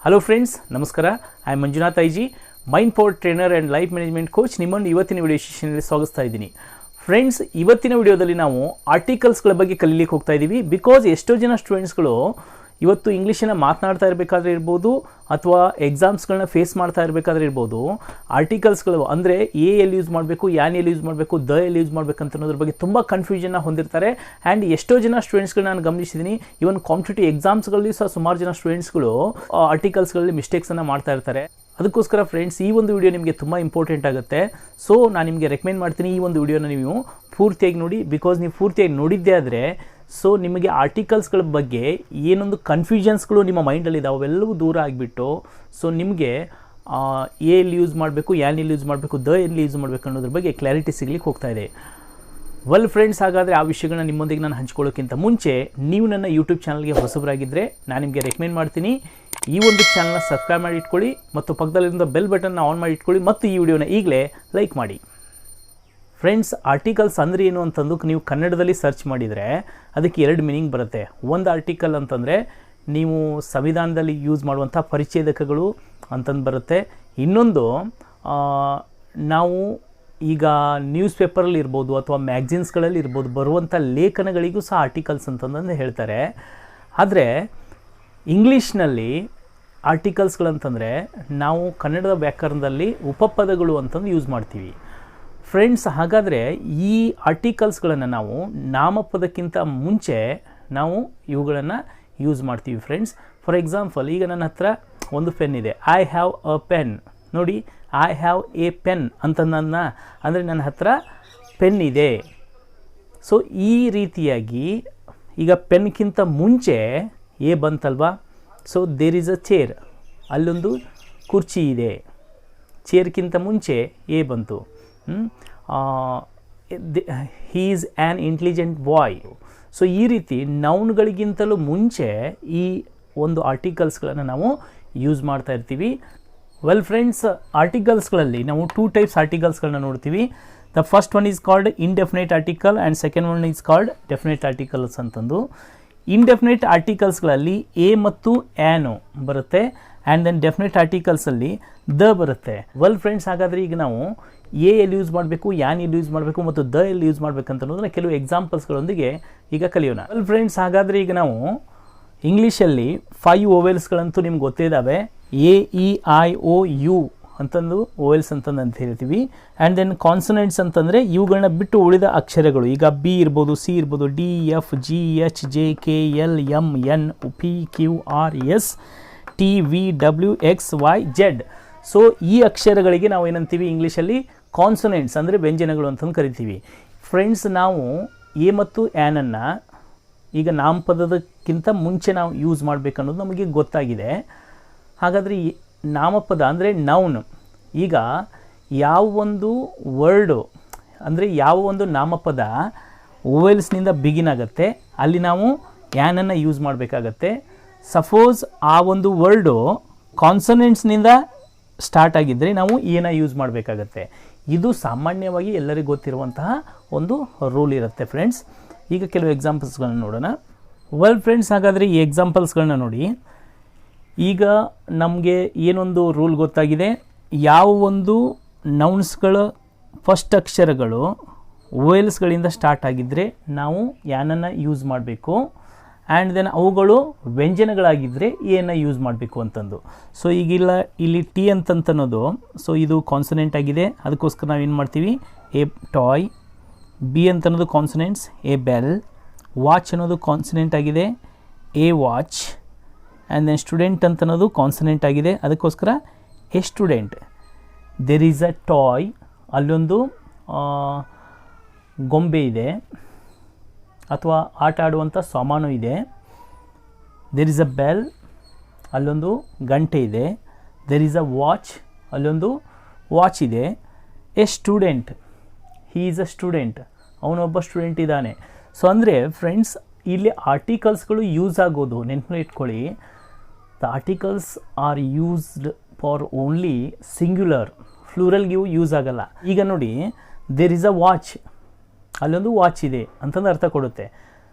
Hello friends, ನಮಸ್ಕಾರ. I am Manjunath IG, mind power trainer and life management coach. ನಿಮ್ಮನ್ನು ಇವತ್ತಿನ video ಸೆಷನ್ನಲ್ಲಿ ಸ್ವಾಗತಿಸ್ತಾ ಇದ್ದೀನಿ. Friends, ಇವತ್ತಿನ ವಿಡಿಯೋದಲ್ಲಿ ನಾವು ಆರ್ಟಿಕಲ್ಸ್ಗಳ ಬಗ್ಗೆ ಕಲೀಲಿಕ್ಕೆ ಹೋಗ್ತಾ ಇದ್ದೀವಿ. ಬಿಕಾಸ್ ಎಷ್ಟೋ ಜನ ಸ್ಟೂಡೆಂಟ್ಸ್ಗಳು ಇವತ್ತು ಇಂಗ್ಲೀಷನ್ನು ಮಾತನಾಡ್ತಾ ಇರಬೇಕಾದ್ರೆ ಇರ್ಬೋದು ಅಥವಾ ಎಕ್ಸಾಮ್ಸ್ಗಳನ್ನ ಫೇಸ್ ಮಾಡ್ತಾ ಇರಬೇಕಾದ್ರೆ ಇರ್ಬೋದು, ಆರ್ಟಿಕಲ್ಸ್ಗಳು ಅಂದರೆ ಎ ಎಲ್ಲಿ ಯೂಸ್ ಮಾಡಬೇಕು, ಯಾನ್ ಎಲ್ಲಿ ಯೂಸ್ ಮಾಡಬೇಕು, ದ ಎಲ್ಲಿ ಯೂಸ್ ಮಾಡಬೇಕು ಅಂತ ಅನ್ನೋದ್ರ ಬಗ್ಗೆ ತುಂಬ ಕನ್ಫ್ಯೂಷನ್ನ ಹೊಂದಿರ್ತಾರೆ. ಆ್ಯಂಡ್ ಎಷ್ಟೋ ಜನ ಸ್ಟೂಡೆಂಟ್ಸ್ಗಳು ನಾನು ಗಮನಿಸಿದ್ದೀನಿ, ಇವನ್ ಕಾಂಪಿಟೇಟಿವ್ ಎಕ್ಸಾಮ್ಸ್ಗಳಲ್ಲಿ ಸಹ ಸುಮಾರು ಜನ ಸ್ಟೂಡೆಂಟ್ಸ್ಗಳು ಆರ್ಟಿಕಲ್ಸ್ಗಳಲ್ಲಿ ಮಿಸ್ಟೇಕ್ಸನ್ನು ಮಾಡ್ತಾ ಇರ್ತಾರೆ. ಅದಕ್ಕೋಸ್ಕರ ಫ್ರೆಂಡ್ಸ್, ಈ ಒಂದು ವಿಡಿಯೋ ನಿಮಗೆ ತುಂಬ ಇಂಪಾರ್ಟೆಂಟ್ ಆಗುತ್ತೆ. ಸೊ ನಾನು ನಿಮಗೆ ರೆಕಮೆಂಡ್ ಮಾಡ್ತೀನಿ, ಈ ಒಂದು ವಿಡಿಯೋನ ನೀವು ಪೂರ್ತಿಯಾಗಿ ನೋಡಿ. ಬಿಕಾಸ್ ನೀವು ಪೂರ್ತಿಯಾಗಿ ನೋಡಿದ್ದೇ ಆದರೆ ಸೊ ನಿಮಗೆ ಆರ್ಟಿಕಲ್ಸ್ಗಳ ಬಗ್ಗೆ ಏನೊಂದು ಕನ್ಫ್ಯೂಷನ್ಸ್ಗಳು ನಿಮ್ಮ ಮೈಂಡಲ್ಲಿದ್ದಾವೆ ಅವೆಲ್ಲವೂ ದೂರ ಆಗಿಬಿಟ್ಟು ಸೊ ನಿಮಗೆ ಎ ಎಲ್ಲಿ ಯೂಸ್ ಮಾಡಬೇಕು, ಯಾನ್ ಎಲ್ಲಿ ಯೂಸ್ ಮಾಡಬೇಕು, ದ ಎಲ್ಲಿ ಯೂಸ್ ಮಾಡಬೇಕು ಅನ್ನೋದ್ರ ಬಗ್ಗೆ ಕ್ಲಾರಿಟಿ ಸಿಗ್ಲಿಕ್ಕೆ ಹೋಗ್ತಾ ಇದೆ. ವೆಲ್ ಫ್ರೆಂಡ್ಸ್, ಹಾಗಾದರೆ ಆ ವಿಷಯಗಳನ್ನ ನಿಮ್ಮೊಂದಿಗೆ ನಾನು ಹಂಚ್ಕೊಳ್ಳೋಕ್ಕಿಂತ ಮುಂಚೆ ನೀವು ನನ್ನ ಯೂಟ್ಯೂಬ್ ಚಾನಲ್ಗೆ ಹೊಸಬರಾಗಿದ್ದರೆ ನಾನು ನಿಮಗೆ ರೆಕಮೆಂಡ್ ಮಾಡ್ತೀನಿ, ಈ ಒಂದು ಚಾನಲ್ನ ಸಬ್ಸ್ಕ್ರೈಬ್ ಮಾಡಿ ಇಟ್ಕೊಳ್ಳಿ ಮತ್ತು ಪಕ್ಕದಲ್ಲಿರೋ ಬೆಲ್ ಬಟನ್ನ ಆನ್ ಮಾಡಿ ಇಟ್ಕೊಳ್ಳಿ ಮತ್ತು ಈ ವಿಡಿಯೋನ ಈಗಲೇ ಲೈಕ್ ಮಾಡಿ. ಫ್ರೆಂಡ್ಸ್, ಆರ್ಟಿಕಲ್ಸ್ ಅಂದರೆ ಏನು ಅಂತಂದು ನೀವು ಕನ್ನಡದಲ್ಲಿ ಸರ್ಚ್ ಮಾಡಿದರೆ ಅದಕ್ಕೆ ಎರಡು ಮೀನಿಂಗ್ ಬರುತ್ತೆ. ಒಂದು ಆರ್ಟಿಕಲ್ ಅಂತಂದರೆ ನೀವು ಸಂವಿಧಾನದಲ್ಲಿ ಯೂಸ್ ಮಾಡುವಂಥ ಪರಿಚ್ಛೇದಕಗಳು ಅಂತಂದು ಬರುತ್ತೆ. ಇನ್ನೊಂದು ನಾವು ಈಗ ನ್ಯೂಸ್ ಪೇಪರಲ್ಲಿ ಇರ್ಬೋದು ಅಥವಾ ಮ್ಯಾಗ್ಝಿನ್ಸ್ಗಳಲ್ಲಿ ಇರ್ಬೋದು ಬರುವಂಥ ಲೇಖನಗಳಿಗೂ ಸಹ ಆರ್ಟಿಕಲ್ಸ್ ಅಂತಂದು ಹೇಳ್ತಾರೆ. ಆದರೆ ಇಂಗ್ಲೀಷ್ನಲ್ಲಿ ಆರ್ಟಿಕಲ್ಸ್ಗಳಂತಂದರೆ ನಾವು ಕನ್ನಡದ ವ್ಯಾಕರಣದಲ್ಲಿ ಉಪಪದಗಳು ಅಂತಂದು ಯೂಸ್ ಮಾಡ್ತೀವಿ. ಫ್ರೆಂಡ್ಸ್, ಹಾಗಾದರೆ ಈ ಆರ್ಟಿಕಲ್ಸ್ಗಳನ್ನು ನಾವು ನಾಮಪದಕ್ಕಿಂತ ಮುಂಚೆ ನಾವು ಇವುಗಳನ್ನು ಯೂಸ್ ಮಾಡ್ತೀವಿ. ಫ್ರೆಂಡ್ಸ್, ಫಾರ್ ಎಕ್ಸಾಂಪಲ್, ಈಗ ನನ್ನ ಹತ್ರ ಒಂದು ಪೆನ್ ಇದೆ. I have a pen. ನೋಡಿ, ಐ ಹ್ಯಾವ್ ಎ ಪೆನ್ ಅಂತ ಅಂದರೆ ನನ್ನ ಹತ್ರ ಪೆನ್ ಇದೆ. ಸೊ ಈ ರೀತಿಯಾಗಿ ಈಗ ಪೆನ್ಗಿಂತ ಮುಂಚೆ ಎ ಬಂತಲ್ವಾ. So there is a chair, ಅಲ್ಲೊಂದು ಕುರ್ಚಿ ಇದೆ. ಚೇರ್ಗಿಂತ ಮುಂಚೆ ಎ ಬಂತು. He is an intelligent boy. So ಈ ರೀತಿ ನೌನ್ಗಳಿಗಿಂತಲೂ ಮುಂಚೆ ಈ ಒಂದು ಆರ್ಟಿಕಲ್ಸ್ಗಳನ್ನು ನಾವು ಯೂಸ್ ಮಾಡ್ತಾ ಇರ್ತೀವಿ. ವೆಲ್ ಫ್ರೆಂಡ್ಸ್, ಆರ್ಟಿಕಲ್ಸ್ಗಳಲ್ಲಿ ನಾವು ಟೂ ಟೈಪ್ಸ್ ಆರ್ಟಿಕಲ್ಸ್ಗಳನ್ನ ನೋಡ್ತೀವಿ. The first one is called indefinite article and second one is called definite articles ಅಂತಂದು. ಇಂಡೆಫಿನೈಟ್ ಆರ್ಟಿಕಲ್ಸ್ಗಳಲ್ಲಿ ಎ ಮತ್ತು ಆ್ಯನು ಬರುತ್ತೆ ಆ್ಯಂಡ್ ದೆನ್ ಡೆಫಿನೈಟ್ ಆರ್ಟಿಕಲ್ಸಲ್ಲಿ ದ ಬರುತ್ತೆ. ವೆಲ್ ಫ್ರೆಂಡ್ಸ್, ಹಾಗಾದರೆ ಈಗ ನಾವು ಎ ಎಲ್ಲಿ ಯೂಸ್ ಮಾಡಬೇಕು, ಯಾನ್ ಎಲ್ಲಿ ಯೂಸ್ ಮಾಡಬೇಕು ಮತ್ತು ದ ಎಲ್ಲಿ ಯೂಸ್ ಮಾಡಬೇಕಂತ ಅನ್ನೋದನ್ನ ಕೆಲವು ಎಕ್ಸಾಂಪಲ್ಸ್ಗಳೊಂದಿಗೆ ಈಗ ಕಲಿಯೋಣ. ವೆಲ್ ಫ್ರೆಂಡ್ಸ್, ಹಾಗಾದರೆ ಈಗ ನಾವು ಇಂಗ್ಲೀಷಲ್ಲಿ 5 ಓವೆಲ್ಸ್ಗಳಂತೂ ನಿಮ್ಗೆ ಗೊತ್ತಿದ್ದಾವೆ. A, E, I, O, U ಅಂತಂದು ಓವೆಲ್ಸ್ ಅಂತ ಹೇಳ್ತೀವಿ. ಆ್ಯಂಡ್ ದೆನ್ ಕಾನ್ಸನೆಂಟ್ಸ್ ಅಂತಂದರೆ ಇವುಗಳನ್ನ ಬಿಟ್ಟು ಉಳಿದ ಅಕ್ಷರಗಳು. ಈಗ ಬಿ ಇರ್ಬೋದು, ಸಿ ಇರ್ಬೋದು, D, F, G, H, J, K, L, M, N, P, Q, R, S, T, V, W, X, Y, Z. So ಈ ಅಕ್ಷರಗಳಿಗೆ ನಾವು ಏನಂತೀವಿ ಇಂಗ್ಲೀಷಲ್ಲಿ ಕಾನ್ಸನೆಂಟ್ಸ್ ಅಂದರೆ ವ್ಯಂಜನಗಳು ಅಂತಂದು ಕರಿತೀವಿ. ಫ್ರೆಂಡ್ಸ್, ನಾವು ಎ ಮತ್ತು ಆ್ಯನನ್ನು ಈಗ ನಾಮಪದಕ್ಕಿಂತ ಮುಂಚೆ ನಾವು ಯೂಸ್ ಮಾಡಬೇಕನ್ನೋದು ನಮಗೆ ಗೊತ್ತಾಗಿದೆ. ಹಾಗಾದರೆ ನಾಮಪದ ಅಂದರೆ ನೌನ್. ಈಗ ಯಾವ ಒಂದು ವರ್ಡು ಅಂದರೆ ಯಾವ ಒಂದು ನಾಮಪದ ಓವೆಲ್ಸ್ನಿಂದ ಬಿಗಿನ್ ಆಗುತ್ತೆ ಅಲ್ಲಿ ನಾವು ಆ್ಯನನ್ನು ಯೂಸ್ ಮಾಡಬೇಕಾಗತ್ತೆ. ಸಪೋಸ್ ಆ ಒಂದು ವರ್ಡು ಕಾನ್ಸನೆಂಟ್ಸ್ನಿಂದ ಸ್ಟಾರ್ಟ್ ಆಗಿದ್ದರೆ ನಾವು ಏನ ಯೂಸ್ ಮಾಡಬೇಕಾಗತ್ತೆ. ಇದು ಸಾಮಾನ್ಯವಾಗಿ ಎಲ್ಲರಿಗೂ ಗೊತ್ತಿರುವಂತಹ ಒಂದು ರೂಲ್ ಇರುತ್ತೆ. ಫ್ರೆಂಡ್ಸ್, ಈಗ ಕೆಲವು ಎಕ್ಸಾಂಪಲ್ಸ್ಗಳನ್ನ ನೋಡೋಣ. ವೆಲ್ ಫ್ರೆಂಡ್ಸ್, ಹಾಗಾದರೆ ಈ ಎಕ್ಸಾಂಪಲ್ಸ್ಗಳನ್ನ ನೋಡಿ. ಈಗ ನಮಗೆ ಏನೊಂದು ರೂಲ್ ಗೊತ್ತಾಗಿದೆ. ಯಾವ ಒಂದು ನೌನ್ಸ್ಗಳ ಫಸ್ಟ್ ಅಕ್ಷರಗಳು ಓವೆಲ್ಸ್ಗಳಿಂದ ಸ್ಟಾರ್ಟ್ ಆಗಿದ್ದರೆ ನಾವು ಯಾನನ್ನು ಯೂಸ್ ಮಾಡಬೇಕು. ಆ್ಯಂಡ್ ದೆನ್ ಅವುಗಳು ವ್ಯಂಜನಗಳಾಗಿದ್ದರೆ ಏನನ್ನು ಯೂಸ್ ಮಾಡಬೇಕು ಅಂತಂದು. ಸೊ ಈಗಿಲ್ಲ ಇಲ್ಲಿ ಟಿ ಅಂತನ್ನೋದು ಸೊ ಇದು ಕಾನ್ಸನೆಂಟ್ ಆಗಿದೆ. ಅದಕ್ಕೋಸ್ಕರ ನಾವು ಏನು ಮಾಡ್ತೀವಿ, ಎ ಟಾಯ್. ಬಿ ಅಂತನ್ನೋದು ಕಾನ್ಸನೆಂಟ್ಸ್, ಎ ಬೆಲ್. ವಾಚ್ ಅನ್ನೋದು ಕಾನ್ಸನೆಂಟ್ ಆಗಿದೆ, a watch. And then student ಅಂತನ್ನೋದು ಕಾನ್ಸನೆಂಟ್ ಆಗಿದೆ. ಅದಕ್ಕೋಸ್ಕರ a student. There is a toy, ಅಲ್ಲೊಂದು ಗೊಂಬೆ ಇದೆ ಅಥವಾ ಆಟ ಆಡುವಂಥ ಸಾಮಾನು ಇದೆ. ದೇರ್ ಈಸ್ ಅ ಬೆಲ್, ಅಲ್ಲೊಂದು ಗಂಟೆ ಇದೆ. ದೇರ್ ಈಸ್ ಅ ವಾಚ್, ಅಲ್ಲೊಂದು ವಾಚ್ ಇದೆ. A student, he is a student, ಅವನೊಬ್ಬ ಸ್ಟೂಡೆಂಟ್ ಇದ್ದಾನೆ. ಸೊ ಅಂದರೆ ಫ್ರೆಂಡ್ಸ್, ಇಲ್ಲಿ ಆರ್ಟಿಕಲ್ಸ್ಗಳು ಯೂಸ್ ಆಗೋದು ನೆನಪಲ್ಲಿ ಇಟ್ಕೊಳ್ಳಿ. The articles are used for only singular, ಫ್ಲೂರಲ್ಗೆ ಯೂಸ್ ಆಗಲ್ಲ. ಈಗ ನೋಡಿ, ದೇರ್ ಈಸ್ ಅ ವಾಚ್, ಅಲ್ಲೊಂದು ವಾಚ್ ಇದೆ ಅಂತಂದು ಅರ್ಥ ಕೊಡುತ್ತೆ.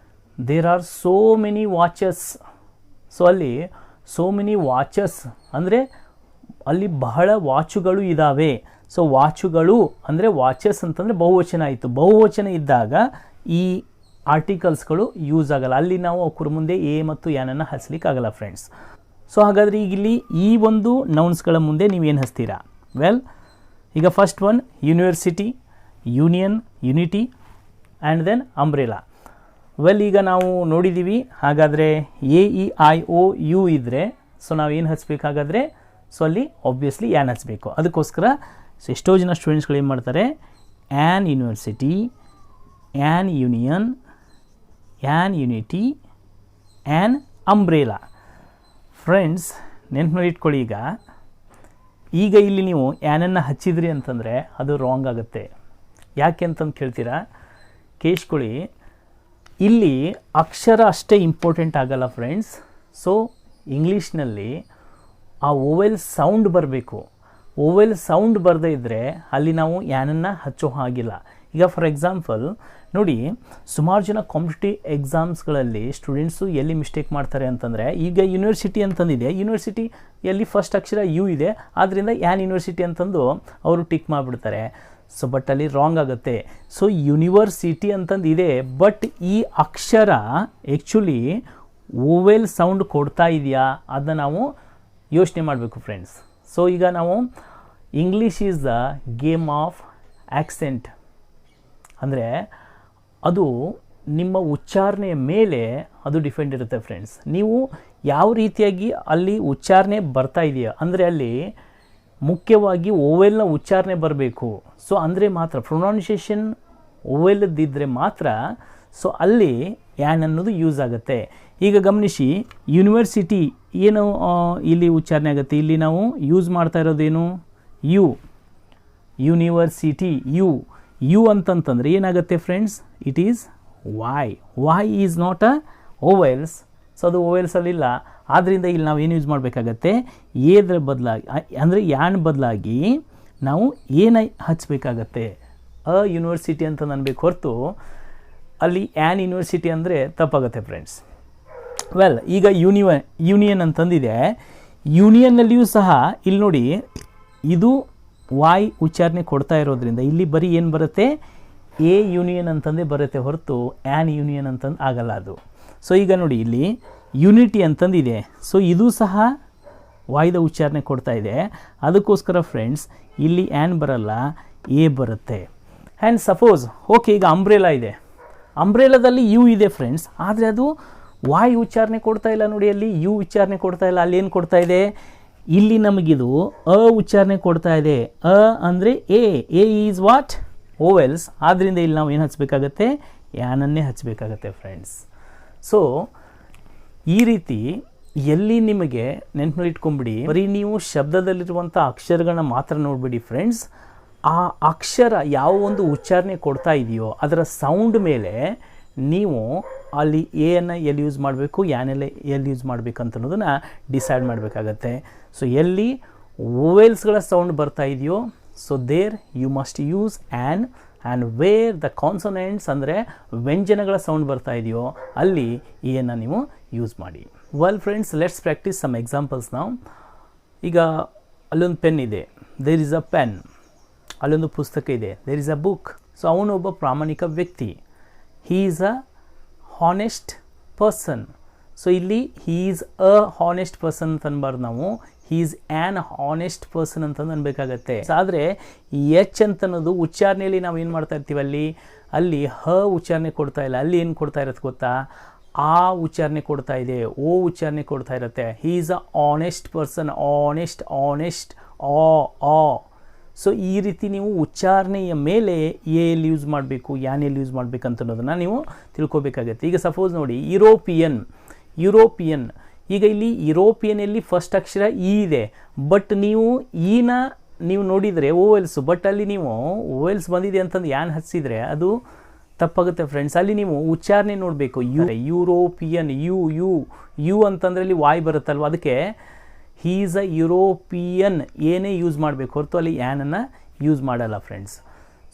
There are so many watches. So ಅಲ್ಲಿ ಸೋ ಮೆನಿ ವಾಚಸ್ ಅಂದರೆ ಅಲ್ಲಿ ಬಹಳ ವಾಚುಗಳು ಇದ್ದಾವೆ. ಸೊ ವಾಚುಗಳು ಅಂದರೆ ವಾಚಸ್ ಅಂತಂದರೆ ಬಹುವಚನ ಆಯಿತು. ಬಹುವಚನ ಇದ್ದಾಗ ಈ ಆರ್ಟಿಕಲ್ಸ್ಗಳು ಯೂಸ್ ಆಗಲ್ಲ. ಅಲ್ಲಿ ನಾವು ಅವ್ರ ಮುಂದೆ ಎ ಮತ್ತು ಯಾನನ್ನು ಹಚ್ಚಲಿಕ್ಕಾಗಲ್ಲ ಫ್ರೆಂಡ್ಸ್. ಸೊ ಹಾಗಾದರೆ ಈಗ ಇಲ್ಲಿ ಈ ಒಂದು ನೌನ್ಸ್ಗಳ ಮುಂದೆ ನೀವೇನು ಹಚ್ತೀರಾ? ವೆಲ್, ಈಗ first one university, union, unity and then umbrella. Well, ಈಗ ನಾವು ನೋಡಿದ್ದೀವಿ. ಹಾಗಾದರೆ AEIOU ಇದ್ದರೆ ಸೊ ನಾವೇನು ಹಚ್ಚಬೇಕಾಗಾದರೆ ಸೊ ಅಲ್ಲಿ ಆಬ್ವಿಯಸ್ಲಿ ಯಾನ್ ಹಚ್ಚಬೇಕು. ಅದಕ್ಕೋಸ್ಕರ ಸೊ ಎಷ್ಟೋ ಜನ ಸ್ಟೂಡೆಂಟ್ಸ್ಗಳು ಏನು ಮಾಡ್ತಾರೆ, an university, an union, an unity, an umbrella. Friends ನೆನ್ಪು ಇಟ್ಕೊಳ್ಳಿ. ಈಗ ಇಲ್ಲಿ ನೀವು ಆ್ಯನನ್ನು ಹಚ್ಚಿದ್ರಿ ಅಂತಂದರೆ ಅದು ರಾಂಗ್ ಆಗುತ್ತೆ. ಯಾಕೆ ಅಂತಂದು ಕೇಳ್ತೀರಾ? ಕೇಳಿಸ್ಕೊಳ್ಳಿ, ಇಲ್ಲಿ ಅಕ್ಷರ ಅಷ್ಟೇ ಇಂಪಾರ್ಟೆಂಟ್ ಆಗಲ್ಲ ಫ್ರೆಂಡ್ಸ್. ಸೊ ಇಂಗ್ಲೀಷ್ನಲ್ಲಿ ಆ ಓವೆಲ್ ಸೌಂಡ್ ಬರಬೇಕು. ಓವೆಲ್ ಸೌಂಡ್ ಬರದೇ ಇದ್ದರೆ ಅಲ್ಲಿ ನಾವು ಯಾನನ್ನು ಹಚ್ಚೋ ಹಾಗಿಲ್ಲ. ಈಗ ಫಾರ್ ಎಕ್ಸಾಂಪಲ್ ನೋಡಿ, ಸುಮಾರು ಜನ ಕಾಂಪಿಟೇಟಿವ್ ಎಕ್ಸಾಮ್ಸ್ಗಳಲ್ಲಿ ಸ್ಟೂಡೆಂಟ್ಸು ಎಲ್ಲಿ ಮಿಸ್ಟೇಕ್ ಮಾಡ್ತಾರೆ ಅಂತಂದರೆ, ಈಗ ಯೂನಿವರ್ಸಿಟಿ ಅಂತಂದಿದೆ, ಯೂನಿವರ್ಸಿಟಿಯಲ್ಲಿ ಫಸ್ಟ್ ಅಕ್ಷರ ಯು ಇದೆ, ಆದ್ದರಿಂದ ಯಾನ್ ಯೂನಿವರ್ಸಿಟಿ ಅಂತಂದು ಅವರು ಟಿಕ್ ಮಾಡಿಬಿಡ್ತಾರೆ. ಸೊ ಬಟ್ ಅಲ್ಲಿ ರಾಂಗ್ ಆಗುತ್ತೆ. ಸೊ ಯೂನಿವರ್ಸಿಟಿ ಅಂತಂದು ಇದೆ, ಬಟ್ ಈ ಅಕ್ಷರ ಆ್ಯಕ್ಚುಲಿ ಓವೆಲ್ ಸೌಂಡ್ ಕೊಡ್ತಾ ಇದೆಯಾ ಅದನ್ನ ನಾವು ಯೋಚನೆ ಮಾಡಬೇಕು ಫ್ರೆಂಡ್ಸ್. ಸೊ ಈಗ ನಾವು English is the game of accent, ಅಂದರೆ ಅದು ನಿಮ್ಮ ಉಚ್ಚಾರಣೆಯ ಮೇಲೆ ಅದು ಡಿಪೆಂಡ್ ಇರುತ್ತೆ ಫ್ರೆಂಡ್ಸ್. ನೀವು ಯಾವ ರೀತಿಯಾಗಿ ಅಲ್ಲಿ ಉಚ್ಚಾರಣೆ ಬರ್ತಾ ಇದೆಯಾ ಅಂದರೆ ಅಲ್ಲಿ ಮುಖ್ಯವಾಗಿ ಓವೆಲ್ನ ಉಚ್ಚಾರಣೆ ಬರಬೇಕು. ಸೊ ಅಂದರೆ ಮಾತ್ರ ಪ್ರೊನೌನ್ಸಿಯೇಷನ್ ಓವೆಲ್ದಿದ್ದರೆ ಮಾತ್ರ ಸೊ ಅಲ್ಲಿ ಯಾನ್ ಅನ್ನೋದು ಯೂಸ್ ಆಗುತ್ತೆ. ಈಗ ಗಮನಿಸಿ, ಯೂನಿವರ್ಸಿಟಿ ಏನು ಇಲ್ಲಿ ಉಚ್ಚಾರಣೆ ಆಗುತ್ತೆ, ಇಲ್ಲಿ ನಾವು ಯೂಸ್ ಮಾಡ್ತಾ ಇರೋದೇನು ಯು, ಯೂನಿವರ್ಸಿಟಿ ಯು. ಯು ಅಂತಂತಂದರೆ ಏನಾಗುತ್ತೆ friends, it is Y. Y is not a vowels. So ಅದು ಓವೆಲ್ಸಲ್ಲಿಲ್ಲ. ಆದ್ದರಿಂದ ಇಲ್ಲಿ ನಾವು ಏನು ಯೂಸ್ ಮಾಡಬೇಕಾಗತ್ತೆ, ಏದ್ರ ಬದಲಾಗಿ ಅಂದರೆ ಯಾನ್ ಬದಲಾಗಿ ನಾವು ಏನ ಹಚ್ಚಬೇಕಾಗತ್ತೆ, ಅ ಯೂನಿವರ್ಸಿಟಿ ಅಂತ ಅನ್ಬೇಕು ಹೊರತು ಅಲ್ಲಿ ಆ್ಯನ್ ಯೂನಿವರ್ಸಿಟಿ ಅಂದರೆ ತಪ್ಪಾಗುತ್ತೆ ಫ್ರೆಂಡ್ಸ್. ವೆಲ್, ಈಗ ಯೂನಿಯನ್ ಅಂತಂದಿದೆ. ಯೂನಿಯನ್ನಲ್ಲಿಯೂ ಸಹ ಇಲ್ಲಿ ನೋಡಿ, ಇದು ವಾಯ್ ಉಚ್ಚಾರಣೆ ಕೊಡ್ತಾ ಇರೋದ್ರಿಂದ ಇಲ್ಲಿ ಬರೀ ಏನು ಬರುತ್ತೆ, ಎ ಯೂನಿಯನ್ ಅಂತಂದೇ ಬರುತ್ತೆ ಹೊರತು ಆ್ಯನ್ ಯೂನಿಯನ್ ಅಂತಂದು ಆಗಲ್ಲ ಅದು. ಸೊ ಈಗ ನೋಡಿ, ಇಲ್ಲಿ ಯುನಿಟಿ ಅಂತಂದಿದೆ. ಸೊ ಇದು ಸಹ ವಾಯ್ದ ಉಚ್ಚಾರಣೆ ಕೊಡ್ತಾ ಇದೆ. ಅದಕ್ಕೋಸ್ಕರ ಫ್ರೆಂಡ್ಸ್ ಇಲ್ಲಿ ಆ್ಯನ್ ಬರಲ್ಲ, ಎ ಬರುತ್ತೆ. ಆ್ಯಂಡ್ ಸಪೋಸ್ ಓಕೆ, ಈಗ ಅಂಬ್ರೆಲಾ ಇದೆ. ಅಂಬ್ರೆಲಾದಲ್ಲಿ ಯು ಇದೆ ಫ್ರೆಂಡ್ಸ್, ಆದರೆ ಅದು ವಾಯ್ ಉಚ್ಚಾರಣೆ ಕೊಡ್ತಾ ಇಲ್ಲ. ನೋಡಿ, ಅಲ್ಲಿ ಯು ಉಚ್ಚಾರಣೆ ಕೊಡ್ತಾ ಇಲ್ಲ, ಅಲ್ಲಿ ಏನು ಕೊಡ್ತಾ ಇದೆ, ಇಲ್ಲಿ ನಮಗಿದು ಅ ಉಚ್ಚಾರಣೆ ಕೊಡ್ತಾ ಇದೆ. ಅ ಅಂದರೆ ಎ ಈಸ್ ವಾಟ್ ಓವೆಲ್ಸ್. ಆದ್ದರಿಂದ ಇಲ್ಲಿ ನಾವು ಏನು ಹಚ್ಚಬೇಕಾಗತ್ತೆ, ಯಾನನ್ನೇ ಹಚ್ಚಬೇಕಾಗತ್ತೆ ಫ್ರೆಂಡ್ಸ್. ಸೊ ಈ ರೀತಿ ಎಲ್ಲಿ ನಿಮಗೆ ನೆನಪಲ್ಲಿ ಇಟ್ಕೊಂಬಿಡಿ, ಬರೀ ನೀವು ಶಬ್ದದಲ್ಲಿರುವಂಥ ಅಕ್ಷರಗಳನ್ನ ಮಾತ್ರ ನೋಡಿಬಿಡಿ ಫ್ರೆಂಡ್ಸ್. ಆ ಅಕ್ಷರ ಯಾವ ಒಂದು ಉಚ್ಚಾರಣೆ ಕೊಡ್ತಾ ಇದೆಯೋ ಅದರ ಸೌಂಡ್ ಮೇಲೆ ನೀವು ಅಲ್ಲಿ ಎಯನ್ನು ಎಲ್ಲಿ ಯೂಸ್ ಮಾಡಬೇಕು, ಯಾನೆಲ್ಲ ಎಲ್ಲಿ ಯೂಸ್ ಮಾಡಬೇಕು ಅನ್ನೋದನ್ನು ಡಿಸೈಡ್ ಮಾಡಬೇಕಾಗತ್ತೆ. ಸೊ ಎಲ್ಲಿ ಓವೆಲ್ಸ್ಗಳ ಸೌಂಡ್ ಬರ್ತಾ ಇದೆಯೋ so there you must use and where the consonants ಅಂದರೆ ವ್ಯಂಜನಗಳ ಸೌಂಡ್ ಬರ್ತಾ ಇದೆಯೋ ಅಲ್ಲಿ ಎನ್ನು ನೀವು ಯೂಸ್ ಮಾಡಿ. Well friends, let's practise some examples ನಾವು. ಈಗ ಅಲ್ಲೊಂದು ಪೆನ್ ಇದೆ, ದೇರ್ ಈಸ್ ಅ ಪೆನ್. ಅಲ್ಲೊಂದು ಪುಸ್ತಕ ಇದೆ, there is a book. So ಅವನೊಬ್ಬ ಪ್ರಾಮಾಣಿಕ ವ್ಯಕ್ತಿ, he is a honest person. So ಇಲ್ಲಿ he is a honest person ಅಂತ ಅನ್ಬಾರ್ದು ನಾವು, he is an honest person ಅಂತಂದು ಅನ್ಬೇಕಾಗತ್ತೆ. ಆದರೆ ಎಚ್ ಅಂತ ಅನ್ನೋದು ಉಚ್ಚಾರಣೆಯಲ್ಲಿ ನಾವು ಏನು ಮಾಡ್ತಾ ಇರ್ತೀವಿ, ಅಲ್ಲಿ ಹ ಉಚ್ಚಾರಣೆ ಕೊಡ್ತಾ ಇಲ್ಲ, ಅಲ್ಲಿ ಏನು ಕೊಡ್ತಾ ಇರುತ್ತೆ ಗೊತ್ತಾ, ಆ ಉಚ್ಚಾರಣೆ ಕೊಡ್ತಾ ಇದೆ, ಓ ಉಚ್ಚಾರಣೆ ಕೊಡ್ತಾ ಇರುತ್ತೆ. ಹೀ is a honest person, honest ಆ. ಸೊ ಈ ರೀತಿ ನೀವು ಉಚ್ಚಾರಣೆಯ ಮೇಲೆ ಎಲ್ಲಿ ಯೂಸ್ ಮಾಡಬೇಕು, ಯಾನೆಲ್ಲಿ ಯೂಸ್ ಮಾಡಬೇಕು ಅಂತ ಅನ್ನೋದನ್ನು ನೀವು ತಿಳ್ಕೊಬೇಕಾಗತ್ತೆ. ಈಗ ಸಪೋಸ್ ನೋಡಿ, ಯುರೋಪಿಯನ್. ಈಗ ಇಲ್ಲಿ ಯುರೋಪಿಯನಲ್ಲಿ ಫಸ್ಟ್ ಅಕ್ಷರ ಇ ಇದೆ, ಬಟ್ ನೀವು ಈನ ನೀವು ನೋಡಿದರೆ ಓವೆಲ್ಸು, ಬಟ್ ಅಲ್ಲಿ ನೀವು ಓವೆಲ್ಸ್ ಬಂದಿದೆ ಅಂತಂದು ಯಾನ್ ಹಚ್ಚಿದರೆ ಅದು ತಪ್ಪಾಗುತ್ತೆ ಫ್ರೆಂಡ್ಸ್. ಅಲ್ಲಿ ನೀವು ಉಚ್ಚಾರಣೆ ನೋಡಬೇಕು. ಯುರೋಪಿಯನ್, ಯು ಅಂತಂದರೆ ಅಲ್ಲಿ ವಾಯ್ ಬರುತ್ತಲ್ವ, ಅದಕ್ಕೆ ಹೀ ಈಸ್ ಅ ಯುರೋಪಿಯನ್ ಏನೇ ಯೂಸ್ ಮಾಡಬೇಕು ಹೊರತು ಅಲ್ಲಿ ಯಾನನ್ನು ಯೂಸ್ ಮಾಡಲ್ಲ ಫ್ರೆಂಡ್ಸ್.